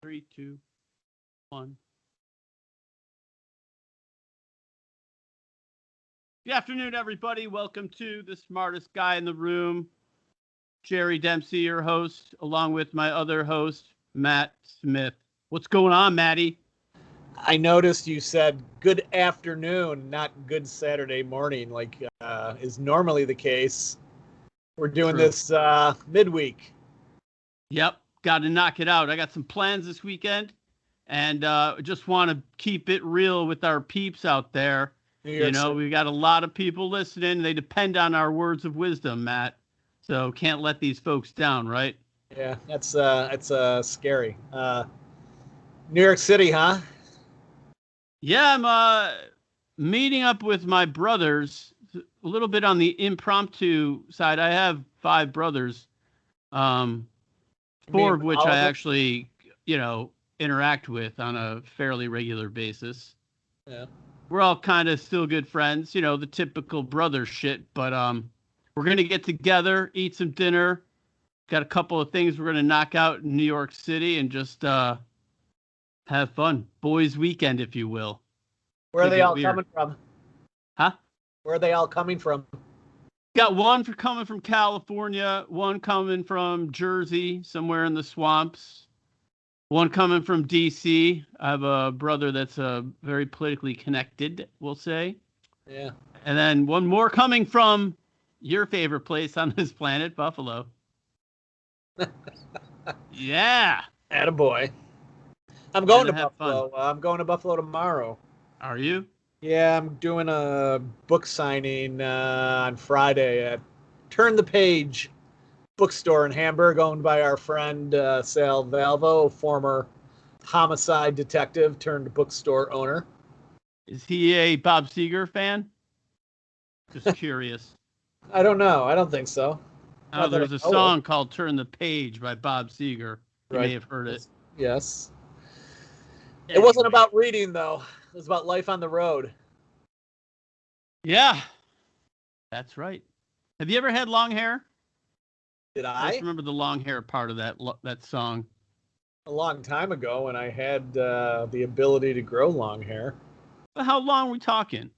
Three, two, one. Good afternoon, everybody. Welcome to the smartest guy in the room, Jerry Dempsey, your host, along with my other host, Matt Smith. What's going on, Matty? I noticed you said good afternoon, not good Saturday morning, like is normally the case. We're doing True. this midweek. Yep, got to knock it out. I got some plans this weekend, and just want to keep it real with our peeps out there. We got a lot of people listening. They depend on our words of wisdom, Matt. So can't let these folks down, right? Yeah, that's scary. New York City, huh? Yeah, I'm meeting up with my brothers a little bit on the impromptu side. I have 5 brothers, 4 of which I actually, interact with on a fairly regular basis. Yeah. We're all kind of still good friends, the typical brother shit, but we're going to get together, eat some dinner. Got a couple of things we're going to knock out in New York City and just have fun. Boys weekend, if you will. Where are they all coming from? Huh? Where are they all coming from? Got one coming from California, one coming from Jersey, somewhere in the swamps, one coming from D.C. I have a brother that's very politically connected, we'll say. Yeah. And then one more coming from your favorite place on this planet, Buffalo. Yeah. Attaboy. I'm going to Buffalo. I'm going to Buffalo tomorrow. Are you? Yeah, I'm doing a book signing on Friday at Turn the Page bookstore in Hamburg, owned by our friend Sal Valvo, former homicide detective turned bookstore owner. Is he a Bob Seger fan? Just curious. I don't know. I don't think so. Oh, there's a song called Turn the Page by Bob Seger. You may have heard it. Yes. Anyway. It wasn't about reading, though. It was about life on the road. Yeah, that's right. Have you ever had long hair? Did I? I just remember the long hair part of that song. A long time ago when I had the ability to grow long hair. But how long are we talking?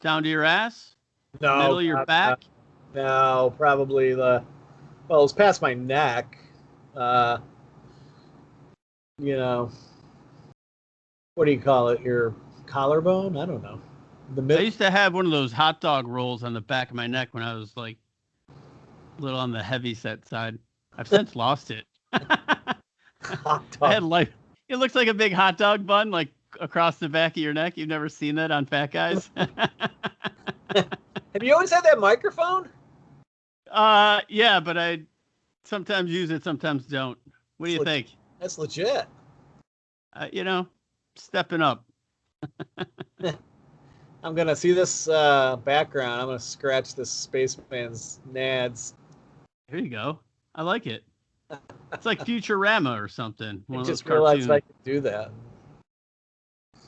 Down to your ass? No. Middle of your back? No, probably it was past my neck. What do you call it? Your collarbone? I don't know. I used to have one of those hot dog rolls on the back of my neck when I was like a little on the heavy set side. I've since lost it. Hot dog. It looks like a big hot dog bun, like across the back of your neck. You've never seen that on Fat Guys? Have you always had that microphone? Yeah, but I sometimes use it, sometimes don't. What do you think? That's legit. Stepping up. I'm going to see this background. I'm going to scratch this spaceman's nads. There you go. I like it. It's like Futurama or something. I just realized I could do that.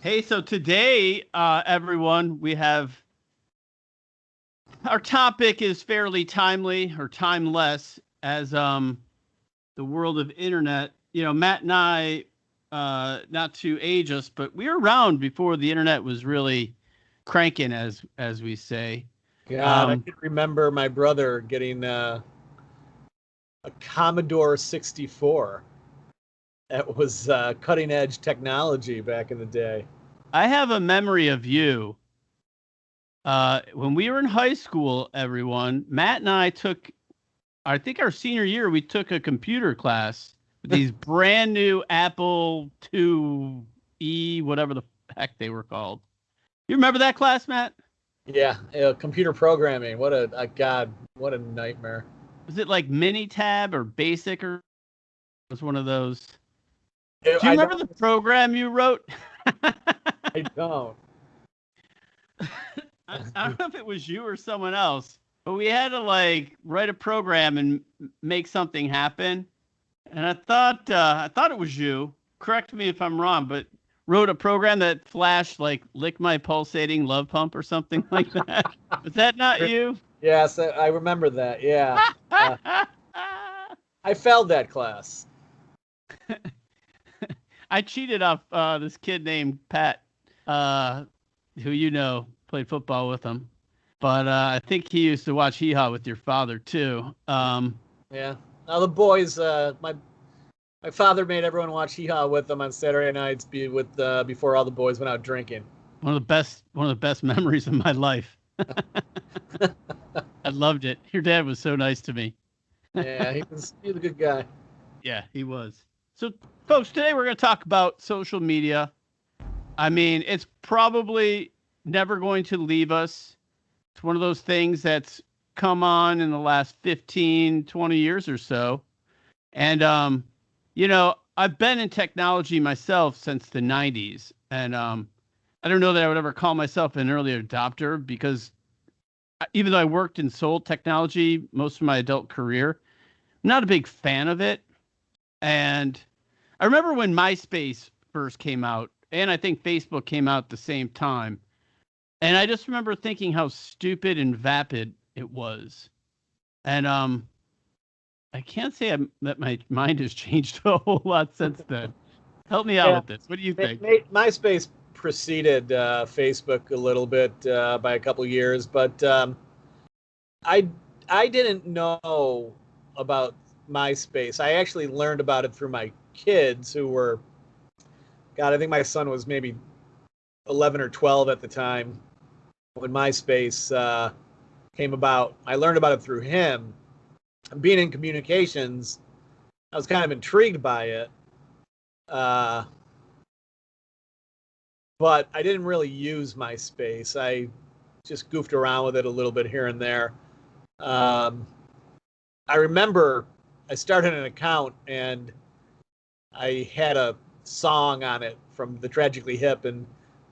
Hey, so today, everyone, we have... Our topic is fairly timely or timeless as the world of internet. Matt and I, not to age us, but we were around before the internet was really cranking, as we say. God, I can remember my brother getting a Commodore 64. That was cutting edge technology back in the day. I have a memory of you. When we were in high school, everyone, Matt and I took, I think our senior year, we took a computer class with these brand new Apple IIe, whatever the heck they were called. You remember that class, Matt? Yeah, computer programming. What a nightmare. Was it like Minitab or Basic, or was one of those? Do you remember the program you wrote? I don't. I don't know if it was you or someone else, but we had to write a program and make something happen. And I thought it was you. Correct me if I'm wrong, but wrote a program that flashed "Lick My Pulsating Love Pump" or something like that. Was that not you? Yes, I remember that. Yeah. I failed that class. I cheated off this kid named Pat, who played football with him. But I think he used to watch Hee Haw with your father too. Yeah. Now the boys, my father made everyone watch Hee Haw with them on Saturday nights before all the boys went out drinking. One of the best memories of my life. I loved it. Your dad was so nice to me. Yeah, he was a good guy. Yeah, he was. So, folks, today we're going to talk about social media. I mean, it's probably never going to leave us. It's one of those things that's come on in the last 15, 20 years or so. And, I've been in technology myself since the 90s. And I don't know that I would ever call myself an early adopter because even though I worked and sold technology most of my adult career, I'm not a big fan of it. And I remember when MySpace first came out, and I think Facebook came out at the same time. And I just remember thinking how stupid and vapid it was. And I can't say that my mind has changed a whole lot since then. Help me out with this. What do you think? MySpace preceded Facebook a little bit by a couple years, but I didn't know about MySpace. I actually learned about it through my kids who were, God, I think my son was maybe 11 or 12 at the time when MySpace came about. I learned about it through him. Being in communications, I was kind of intrigued by it. But I didn't really use MySpace. I just goofed around with it a little bit here and there. I remember I started an account and I had a song on it from the Tragically Hip, and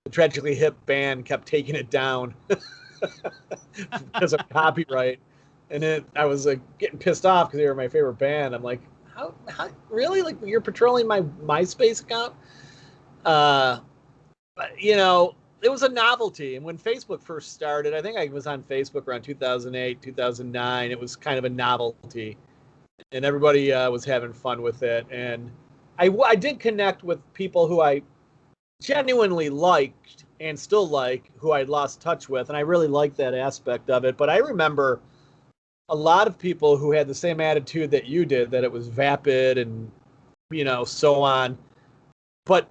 the Tragically Hip band kept taking it down because of copyright. And I was like getting pissed off because they were my favorite band. I'm like, how really? Like, you're patrolling my MySpace account? But it was a novelty. And when Facebook first started, I think I was on Facebook around 2008, 2009. It was kind of a novelty, and everybody was having fun with it. And I did connect with people who I genuinely liked and still like, who I'd lost touch with, and I really liked that aspect of it. But I remember a lot of people who had the same attitude that you did, that it was vapid and so on. But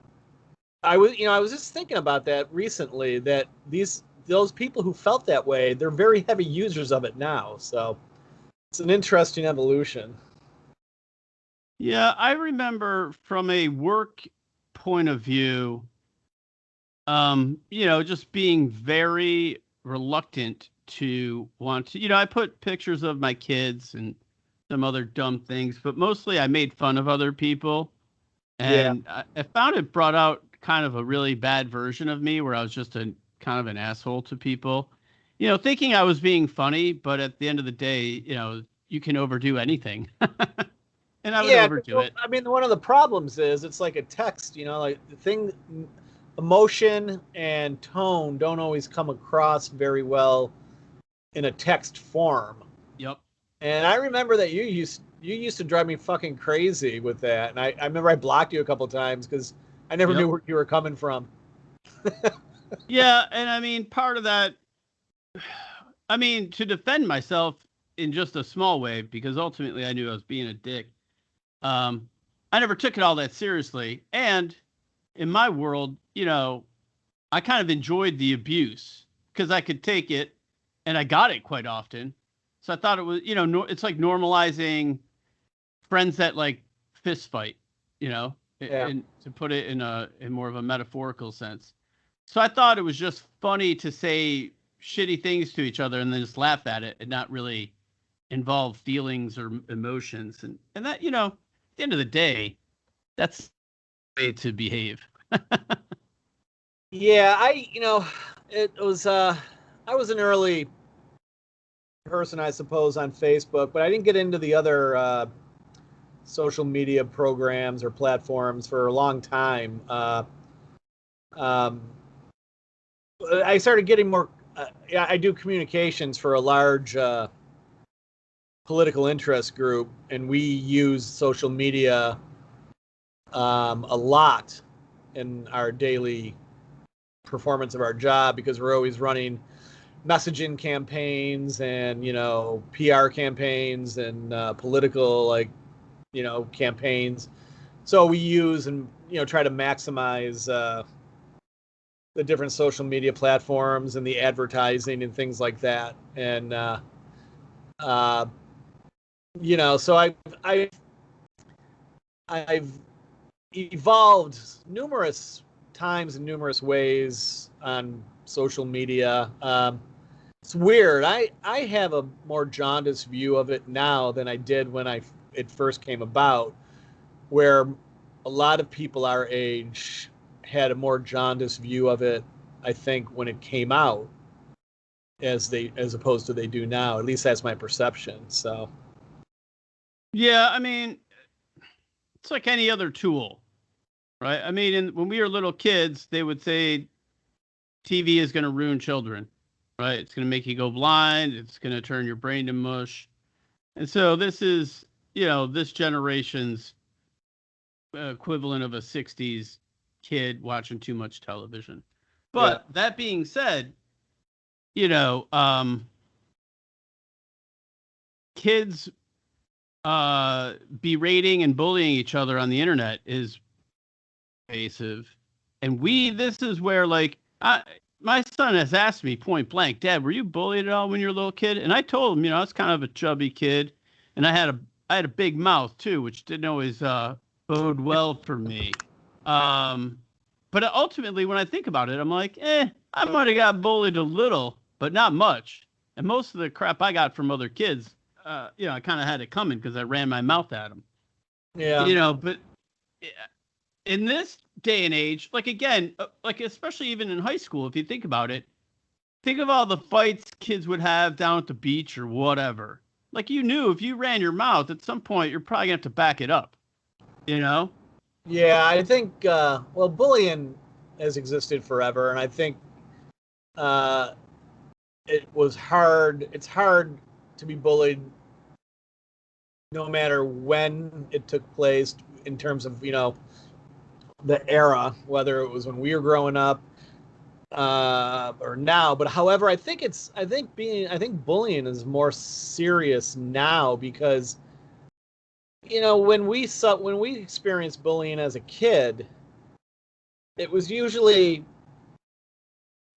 I was just thinking about that recently, that those people who felt that way, they're very heavy users of it now. So it's an interesting evolution. Yeah, I remember from a work point of view, just being very reluctant to want to, I put pictures of my kids and some other dumb things, but mostly I made fun of other people. And yeah. I found it brought out kind of a really bad version of me where I was just a kind of an asshole to people, thinking I was being funny, but at the end of the day, you can overdo anything. And I would overdo it. I mean, one of the problems is it's like a text, like the thing, emotion and tone don't always come across very well in a text form. Yep. And I remember that you used to drive me fucking crazy with that. And I remember I blocked you a couple of times because I never knew where you were coming from. Yeah. And I mean, part of that, to defend myself in just a small way, because ultimately I knew I was being a dick. I never took it all that seriously. And in my world, I kind of enjoyed the abuse because I could take it, and I got it quite often. So I thought it was, it's like normalizing friends that like fist fight, and to put it in more of a metaphorical sense. So I thought it was just funny to say shitty things to each other and then just laugh at it and not really involve feelings or emotions. And that, at the end of the day, that's the way to behave. Yeah, it was, I was an early person, I suppose, on Facebook, but I didn't get into the other social media programs or platforms for a long time. I started getting more, I do communications for a large political interest group, and we use social media a lot in our daily performance of our job, because we're always running messaging campaigns and, PR campaigns and political, campaigns. So we use and, try to maximize the different social media platforms and the advertising and things like that. And, so I've evolved numerous times in numerous ways on social media. It's weird. I have a more jaundiced view of it now than I did when it first came about, where a lot of people our age had a more jaundiced view of it, I think, when it came out, as opposed to they do now. At least that's my perception. So Yeah, I mean, it's like any other tool, right? I mean, when we were little kids, they would say TV is going to ruin children, right? It's going to make you go blind. It's going to turn your brain to mush. And so this is, this generation's equivalent of a 60s kid watching too much television. But that being said, kids berating and bullying each other on the internet is invasive. And this is where, my son has asked me point blank, Dad, were you bullied at all when you were a little kid? And I told him, I was kind of a chubby kid, and I had a big mouth too, which didn't always bode well for me. But ultimately, when I think about it, I'm like, I might have got bullied a little, but not much. And most of the crap I got from other kids, I kind of had it coming because I ran my mouth at them. Yeah. But in this day and age, again, especially even in high school, if you think about it, think of all the fights kids would have down at the beach or whatever. You knew if you ran your mouth at some point, you're probably going to have to back it up, Yeah, I think, bullying has existed forever. And I think it's hard to be bullied no matter when it took place, in terms of, the era, whether it was when we were growing up or now. But however, I think bullying is more serious now, because when we experienced bullying as a kid, it was usually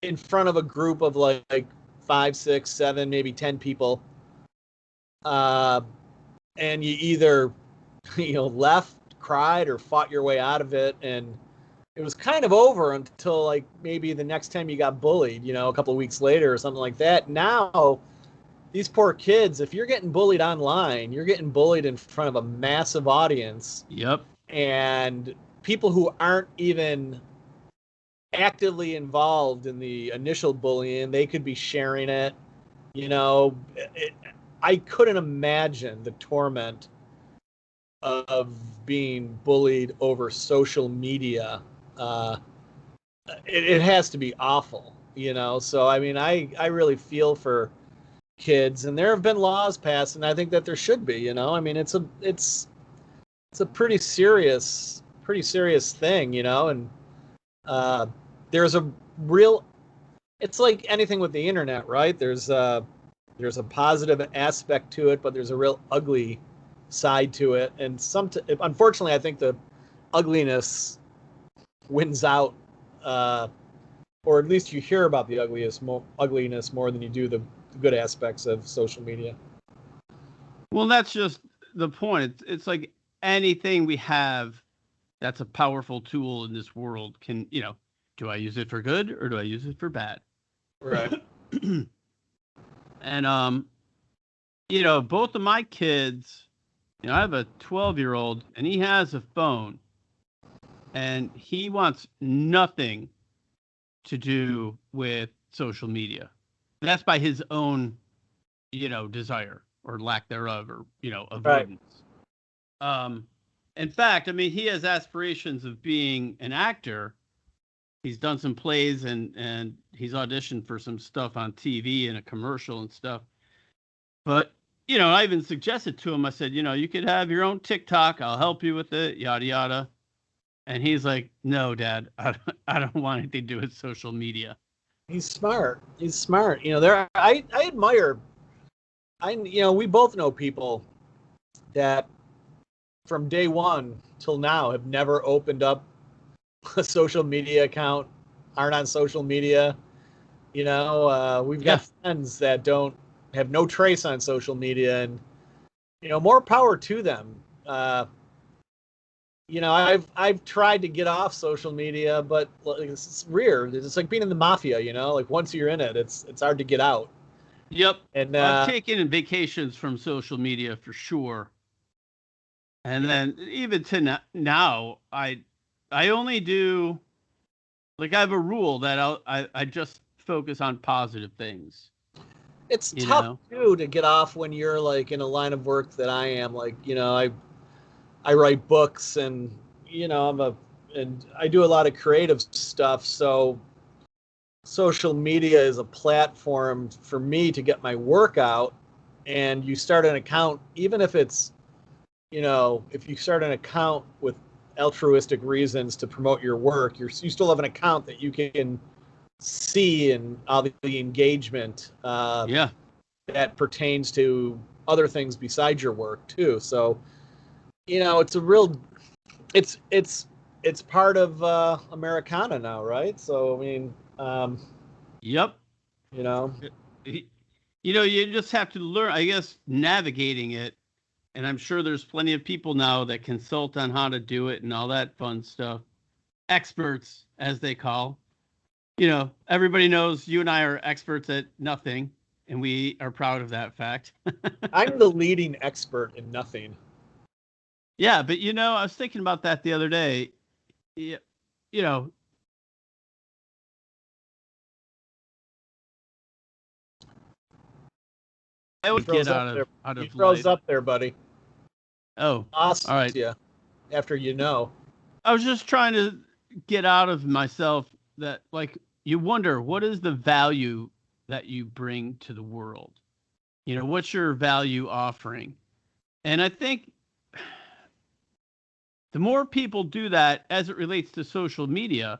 in front of a group of like 5, 6, 7, maybe 10 people, and you either left, cried, or fought your way out of it, and it was kind of over until maybe the next time you got bullied, a couple of weeks later or something like that. Now, these poor kids, if you're getting bullied online, you're getting bullied in front of a massive audience. Yep. And people who aren't even actively involved in the initial bullying, they could be sharing it. I couldn't imagine the torment of being bullied over social media. It has to be awful, So, I mean, I really feel for kids, and there have been laws passed, and I think that there should be, I mean, it's a pretty serious thing, and there's a real, it's like anything with the internet, right? There's a positive aspect to it, but there's a real ugly side to it, and unfortunately, I think the ugliness wins out, or at least you hear about the ugliness more than you do the good aspects of social media. Well, that's just the point. It's like anything we have that's a powerful tool in this world can, do I use it for good or do I use it for bad? Right. And both of my kids, I have a 12-year-old and he has a phone, and he wants nothing to do with social media. That's by his own, desire or lack thereof, or, avoidance. Right. In fact, I mean, he has aspirations of being an actor. He's done some plays and he's auditioned for some stuff on TV and a commercial and stuff. But, I even suggested to him, I said, you could have your own TikTok. I'll help you with it, yada, yada. And he's like, "No, Dad, I don't want anything to do with social media." He's smart. He's smart. I admire. We both know people that from day one till now have never opened up a social media account, aren't on social media. We've got friends that don't have no trace on social media, and more power to them. I've tried to get off social media, but it's weird. It's like being in the mafia. Like once you're in it, it's hard to get out. Yep. And I've taken vacations from social media for sure. And then even to now, I only do, like, I have a rule that I just focus on positive things. It's tough too to get off when you're like in a line of work that I am. Like, I write books, and and I do a lot of creative stuff. So social media is a platform for me to get my work out. And you start an account, even if it's, if you start an account with altruistic reasons to promote your work, you still have an account that you can see and all the engagement that pertains to other things besides your work too. So, it's a real, it's part of Americana now, right? So, I mean, yep. You just have to learn, I guess, navigating it. And I'm sure there's plenty of people now that consult on how to do it and all that fun stuff. Experts, as they call. Everybody knows you and I are experts at nothing, and we are proud of that fact. I'm the leading expert in nothing. Yeah, but I was thinking about that the other day. I would get out of he throws up there, buddy. Oh, awesome. All right. Yeah. After I was just trying to get out of myself that, like, you wonder, what is the value that you bring to the world? What's your value offering? And I think the more people do that as it relates to social media,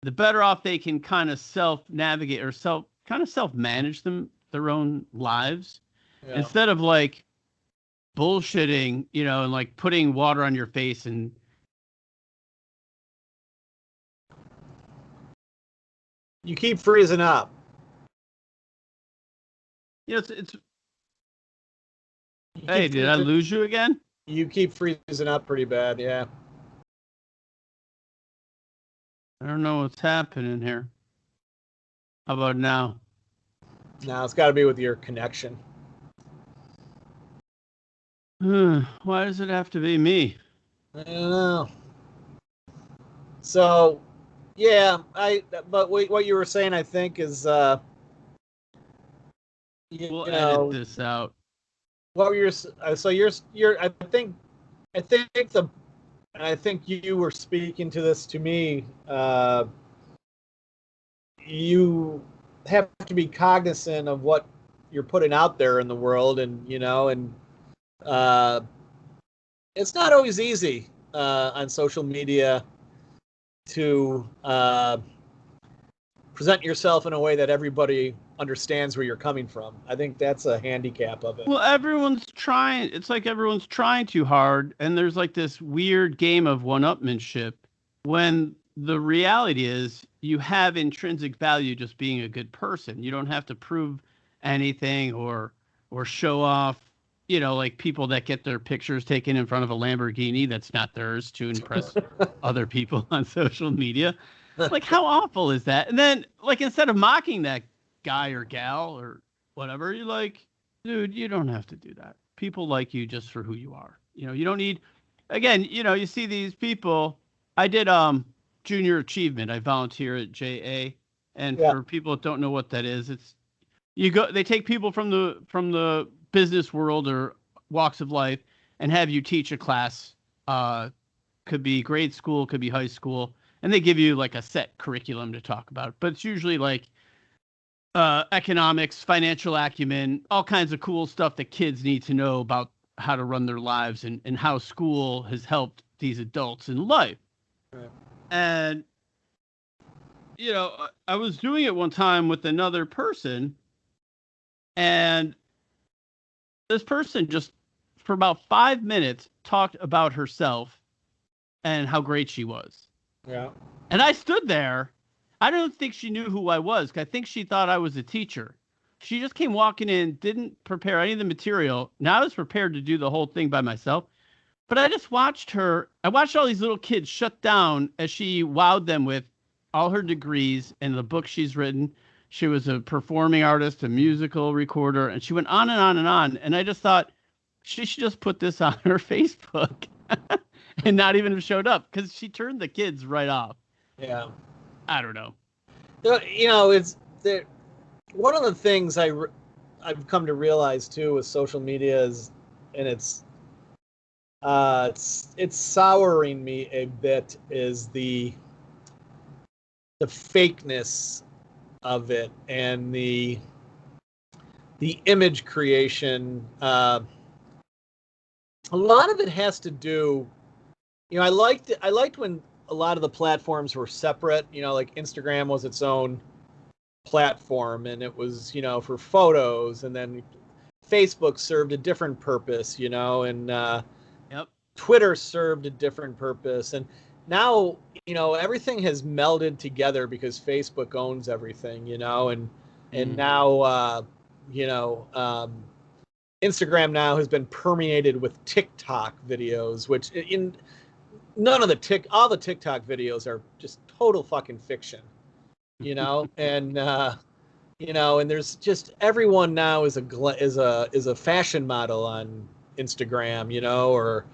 the better off they can kind of self-navigate or self-manage their own lives. Yeah. Instead of like bullshitting, and like putting water on your face and you keep freezing up. It's hey, did I lose you again? You keep freezing up pretty bad, yeah. I don't know what's happening here. How about now? No, it's got to be with your connection. Why does it have to be me? I don't know. So, yeah, but what you were saying, I think, is we'll edit this out. What were your so you're I think you were speaking to this to me. You have to be cognizant of what you're putting out there in the world, and it's not always easy on social media to present yourself in a way that everybody understands where you're coming from. I think that's a handicap of it. Well, everyone's trying. It's like everyone's trying too hard, and there's like this weird game of one-upmanship when the reality is you have intrinsic value just being a good person. You don't have to prove anything or show off, like people that get their pictures taken in front of a Lamborghini that's not theirs to impress other people on social media. Like, how awful is that? And then, like, instead of mocking that guy or gal or whatever, you're like, dude, you don't have to do that. People like you just for who you are. You don't need, again, you see these people. I did junior achievement. I volunteer at JA, and for people that don't know what that is, it's they take people from the business world or walks of life and have you teach a class. Could be grade school, could be high school, and they give you like a set curriculum to talk about. But it's usually like economics, financial acumen, all kinds of cool stuff that kids need to know about how to run their lives and how school has helped these adults in life. Right. And, you know, I was doing it one time with another person, and this person just, for about 5 minutes, talked about herself and how great she was. Yeah. And I stood there. I don't think she knew who I was. I think she thought I was a teacher. She just came walking in, didn't prepare any of the material. Now I was prepared to do the whole thing by myself. But I just watched her. I watched all these little kids shut down as she wowed them with all her degrees and the book she's written. She was a performing artist, a musical recorder, and she went on and on and on. And I just thought she should just put this on her Facebook and not even have showed up, because she turned the kids right off. Yeah. I don't know. You know, it's there. One of the things I've come to realize too with social media is, and it's souring me a bit, is the fakeness of it and the image creation. A lot of it has to do, you know, I liked when a lot of the platforms were separate, you know, like Instagram was its own platform and it was, you know, for photos, and then Facebook served a different purpose, you know, and Yep. Twitter served a different purpose. And now, you know, everything has melded together because Facebook owns everything, you know, and now, you know, Instagram now has been permeated with TikTok videos, which in none of all the TikTok videos are just total fucking fiction, you know, and you know, and there's just everyone now is a fashion model on Instagram, you know, or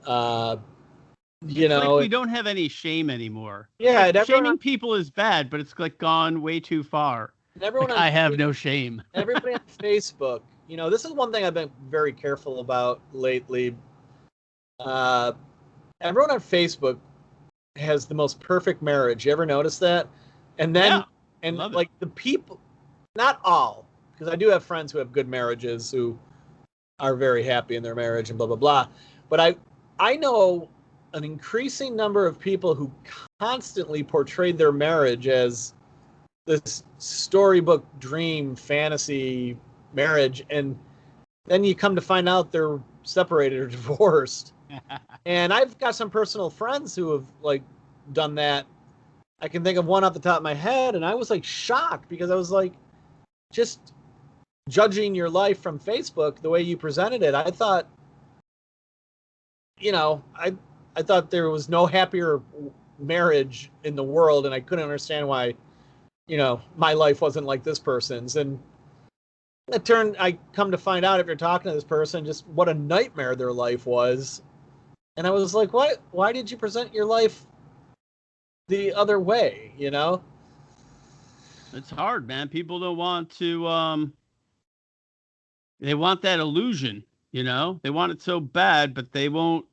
you It's like know, we don't have any shame anymore. yeah, Like, and shaming people is bad, but it's like gone way too far. everyone Like, on I have no shame. everybody on Facebook, you know, this is one thing I've been very careful about lately. Everyone on Facebook has the most perfect marriage. You ever notice that? And then, Yeah, and love it. like the people, not all, because I do have friends who have good marriages who are very happy in their marriage and blah blah blah. But I know an increasing number of people who constantly portrayed their marriage as this storybook dream fantasy marriage, and then you come to find out they're separated or divorced. And I've got some personal friends who have like done that. I can think of one off the top of my head, and I was like shocked because I was like, just judging your life from Facebook the way you presented it, I thought, you know, I thought there was no happier marriage in the world, and I couldn't understand why, you know, my life wasn't like this person's. And I come to find out, if you're talking to this person, just what a nightmare their life was. And I was like, why did you present your life the other way, you know? It's hard, man. People don't want to they want that illusion, you know? They want it so bad, but they won't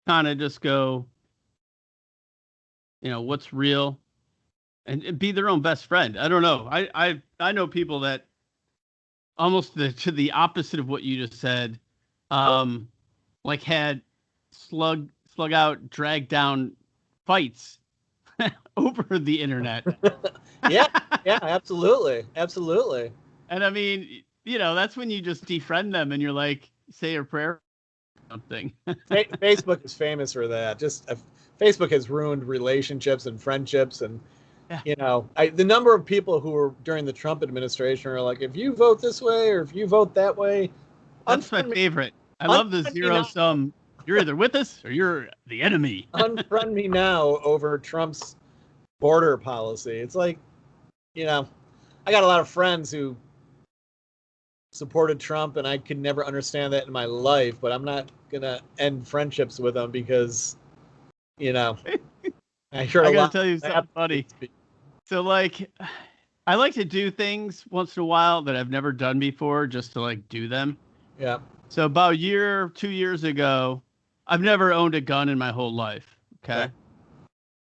kind of just go, you know, what's real, and be their own best friend. I don't know. I know people that almost to the opposite of what you just said, like had slug out, drag down fights over the internet. Yeah, yeah, absolutely. Absolutely. And I mean, you know, that's when you just defriend them and you're like, say a prayer or something. Facebook is famous for that. Just Facebook has ruined relationships and friendships, and Yeah. you know, the number of people who were during the Trump administration are like, if you vote this way or if you vote that way, That's my favorite. I love the zero sum. You're either with us or you're the enemy. Unfriend me now over Trump's border policy. It's like, you know, I got a lot of friends who supported Trump, and I could never understand that in my life, but I'm not gonna end friendships with them because, you know, I heard I a gotta lot. tell you something funny. So, like, I like to do things once in a while that I've never done before, just to like do them. Yeah. So about 2 years ago, I've never owned a gun in my whole life. Okay. Okay.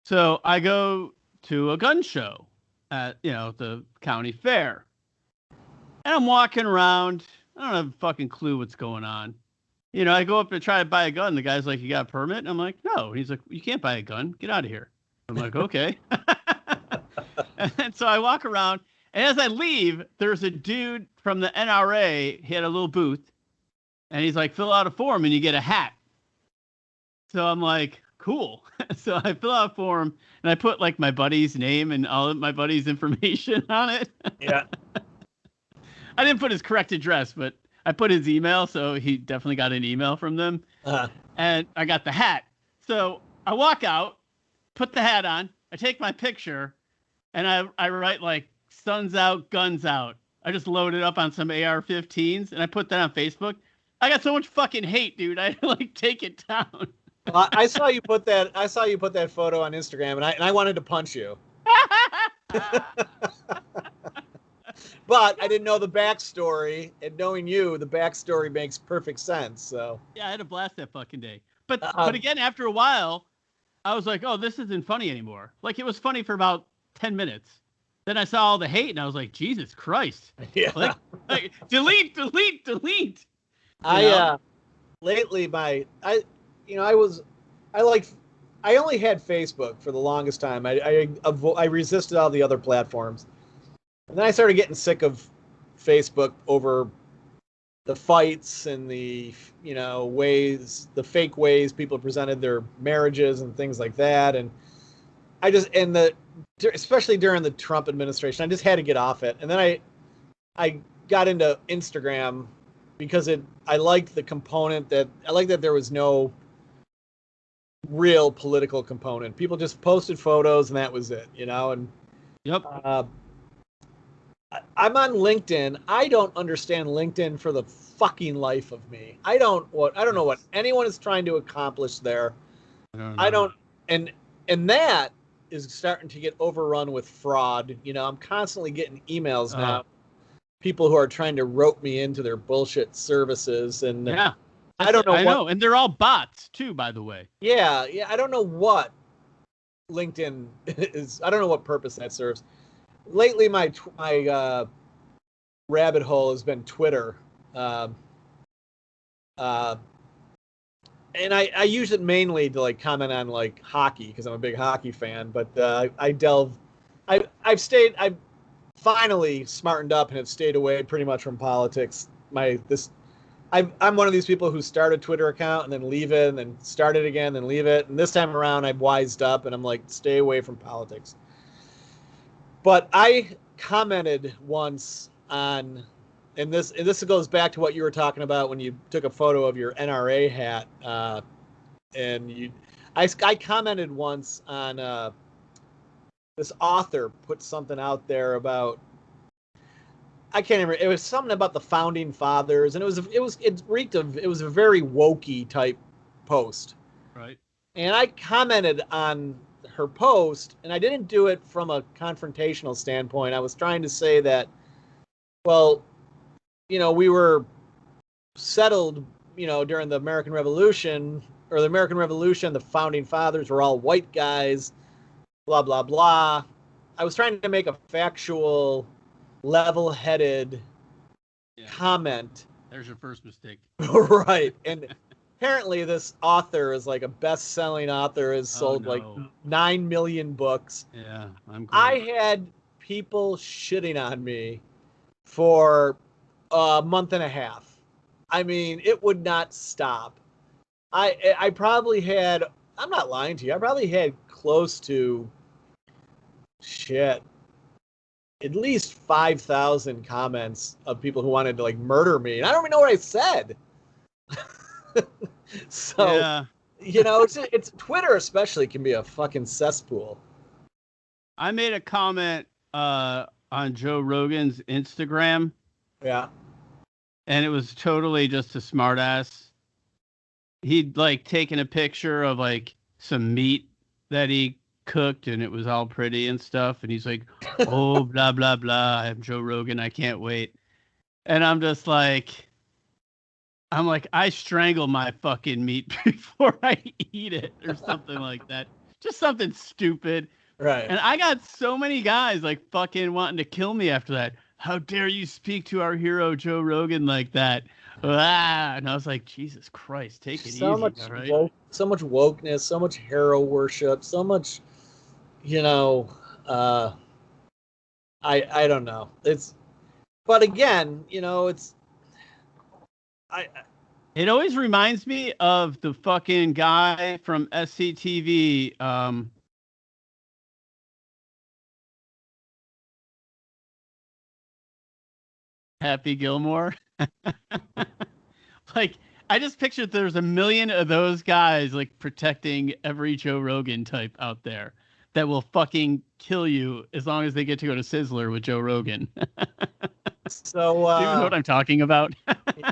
So I go to a gun show at, you know, the county fair. And I'm walking around. I don't have a fucking clue what's going on. I go up to try to buy a gun. The guy's like, "You got a permit?" And I'm like, "No." He's like, "You can't buy a gun. Get out of here." I'm like, "Okay." And so I walk around, and as I leave, there's a dude from the NRA. He had a little booth, and he's like, "Fill out a form, and you get a hat." So I'm like, "Cool." So I fill out a form, and I put like my buddy's name and all of my buddy's information on it. Yeah. I didn't put his correct address, but I put his email, so he definitely got an email from them. And I got the hat. So I walk out, put the hat on, I take my picture, and I write like "Sun's out, guns out." I just loaded up on some AR-15s, and I put that on Facebook. I got so much fucking hate, dude. I had to like take it down. Well, I saw you put that. I saw you put that photo on Instagram, and I wanted to punch you. But I didn't know the backstory, and knowing you, the backstory makes perfect sense. So yeah, I had a blast that fucking day. But again, after a while, I was like, "Oh, this isn't funny anymore." Like it was funny for about 10 minutes. Then I saw all the hate, and I was like, "Jesus Christ!" Yeah. Like delete. Lately I only had Facebook for the longest time. I resisted all the other platforms. And then I started getting sick of Facebook over the fights and the fake ways people presented their marriages and things like that. And especially during the Trump administration, I just had to get off it. And then I got into Instagram because I liked the component that there was no real political component. People just posted photos and that was it, and yep. I'm on LinkedIn. I don't understand LinkedIn for the fucking life of me. I don't know what anyone is trying to accomplish there. I don't and that is starting to get overrun with fraud. I'm constantly getting emails now. People who are trying to rope me into their bullshit services, and yeah, I don't know. I know, and they're all bots too, by the way. Yeah. I don't know what LinkedIn is. I don't know what purpose that serves. Lately, my rabbit hole has been Twitter, and I use it mainly to like comment on like hockey because I'm a big hockey fan. But I've finally smartened up and have stayed away pretty much from politics. I'm one of these people who start a Twitter account and then leave it and then start it again and leave it. And this time around, I've wised up and I'm like, stay away from politics. But I commented once on, and this goes back to what you were talking about when you took a photo of your NRA hat, I commented once on this author put something out there about, I can't remember. It was something about the founding fathers, and it was a very wokey type post. Right. And I commented on her post, and I didn't do it from a confrontational standpoint. I was trying to say that, well, we were settled, during the American Revolution, the founding fathers were all white guys, blah, blah, blah. I was trying to make a factual, level-headed comment. There's your first mistake. Right. And apparently this author is like a best-selling author, has sold like 9 million books. Yeah, I'm great. I had people shitting on me for a month and a half. I mean, it would not stop. I probably had, I'm not lying to you, I probably had close to at least 5,000 comments of people who wanted to like murder me. And I don't even know what I said. So, yeah. It's Twitter especially can be a fucking cesspool. I made a comment on Joe Rogan's Instagram. Yeah. And it was totally just a smartass. He'd like taken a picture of like some meat that he cooked and it was all pretty and stuff. And he's like, oh, blah, blah, blah. I'm Joe Rogan. I can't wait. And I'm just like, I strangle my fucking meat before I eat it or something like that. Just something stupid. Right. And I got so many guys like fucking wanting to kill me after that. How dare you speak to our hero Joe Rogan like that? And I was like, Jesus Christ, take it easy, all right? So much wokeness, so much hero worship, so much, you know, I don't know. But again, you know, It always reminds me of the fucking guy from SCTV. Happy Gilmore. Like, I just pictured there's a million of those guys like protecting every Joe Rogan type out there that will fucking kill you as long as they get to go to Sizzler with Joe Rogan. So, do you know what I'm talking about?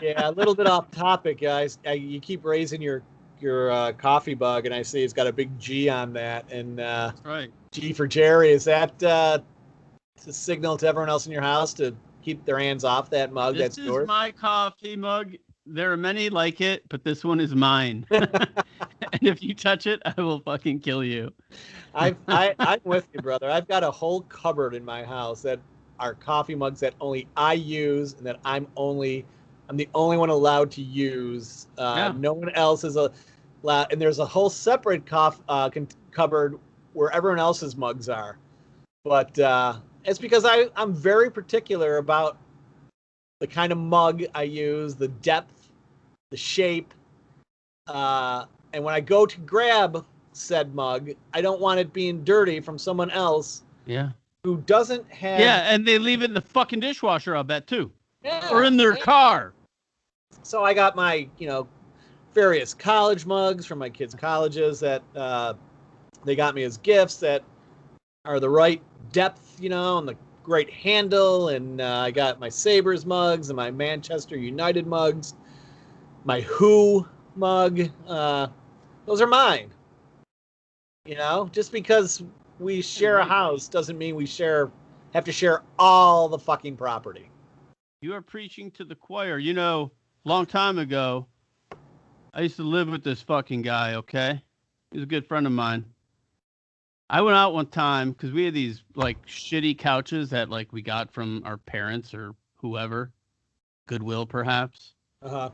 Yeah, a little bit off topic, guys. You keep raising your coffee mug, and I see it's got a big G on that, and right. G for Jerry. Is that to signal to everyone else in your house to keep their hands off that mug? This is yours? My coffee mug. There are many like it, but this one is mine. And if you touch it, I will fucking kill you. I'm with you, brother. I've got a whole cupboard in my house that are coffee mugs that only I use, and that I'm the only one allowed to use. No one else is allowed, and there's a whole separate cupboard where everyone else's mugs are. But it's because I'm very particular about the kind of mug I use, the depth, the shape, and when I go to grab said mug, I don't want it being dirty from someone else. Yeah. Who doesn't have... Yeah, and they leave it in the fucking dishwasher, I'll bet, too. Yeah, or in their car. So I got my, various college mugs from my kids' colleges that they got me as gifts that are the right depth, and the great handle. And I got my Sabres mugs and my Manchester United mugs, my Who mug. Those are mine. Just because we share a house doesn't mean we have to share all the fucking property. You are preaching to the choir. Long time ago, I used to live with this fucking guy, okay? He was a good friend of mine. I went out one time because we had these like shitty couches that like we got from our parents or whoever, Goodwill perhaps. Uh-huh.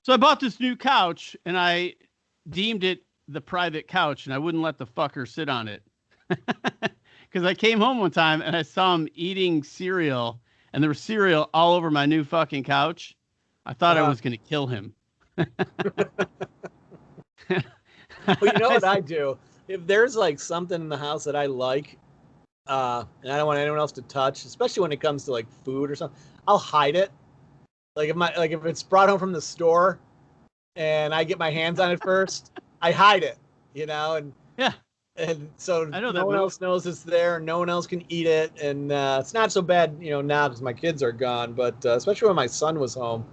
So I bought this new couch and I deemed it the private couch and I wouldn't let the fucker sit on it. Because I came home one time and I saw him eating cereal and there was cereal all over my new fucking couch. I thought I was going to kill him. Well, you know what I do? If there's like something in the house that I like, and I don't want anyone else to touch, especially when it comes to like food or something, I'll hide it. Like if it's brought home from the store and I get my hands on it first, I hide it, and yeah. And so no one else knows it's there. No one else can eat it. And it's not so bad, now because my kids are gone. But especially when my son was home,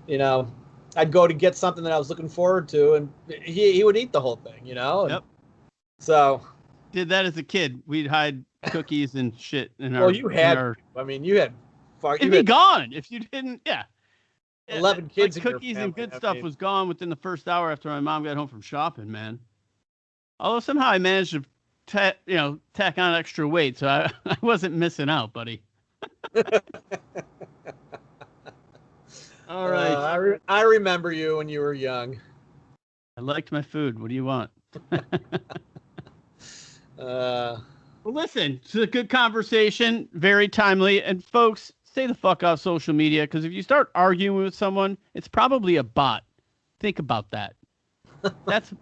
I'd go to get something that I was looking forward to, and he would eat the whole thing, And yep. So did that as a kid. We'd hide cookies and shit in our. Well, you had. You had. It'd be gone if you didn't. Yeah. 11 kids. Like cookies and good stuff was gone within the first hour after my mom got home from shopping, man. Although somehow I managed to, tack on extra weight, so I wasn't missing out, buddy. All right. I remember you when you were young. I liked my food. What do you want? Well, listen, it's a good conversation, very timely, and folks, stay the fuck off social media because if you start arguing with someone, it's probably a bot. Think about that. That's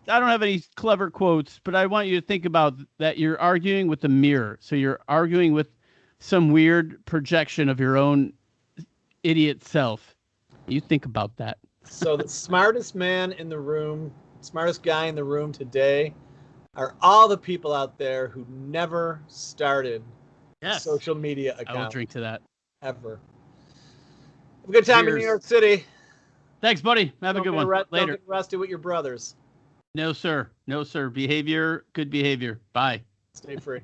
I don't have any clever quotes, but I want you to think about that you're arguing with a mirror. So you're arguing with some weird projection of your own idiot self. You think about that. So the smartest man in the room, smartest guy in the room today are all the people out there who never started a social media account. I will drink to that. Ever. Have a good time in New York City. Thanks, buddy. Have a good one. Later. Don't get arrested with your brothers. No, sir. No, sir. Good behavior. Bye. Stay free.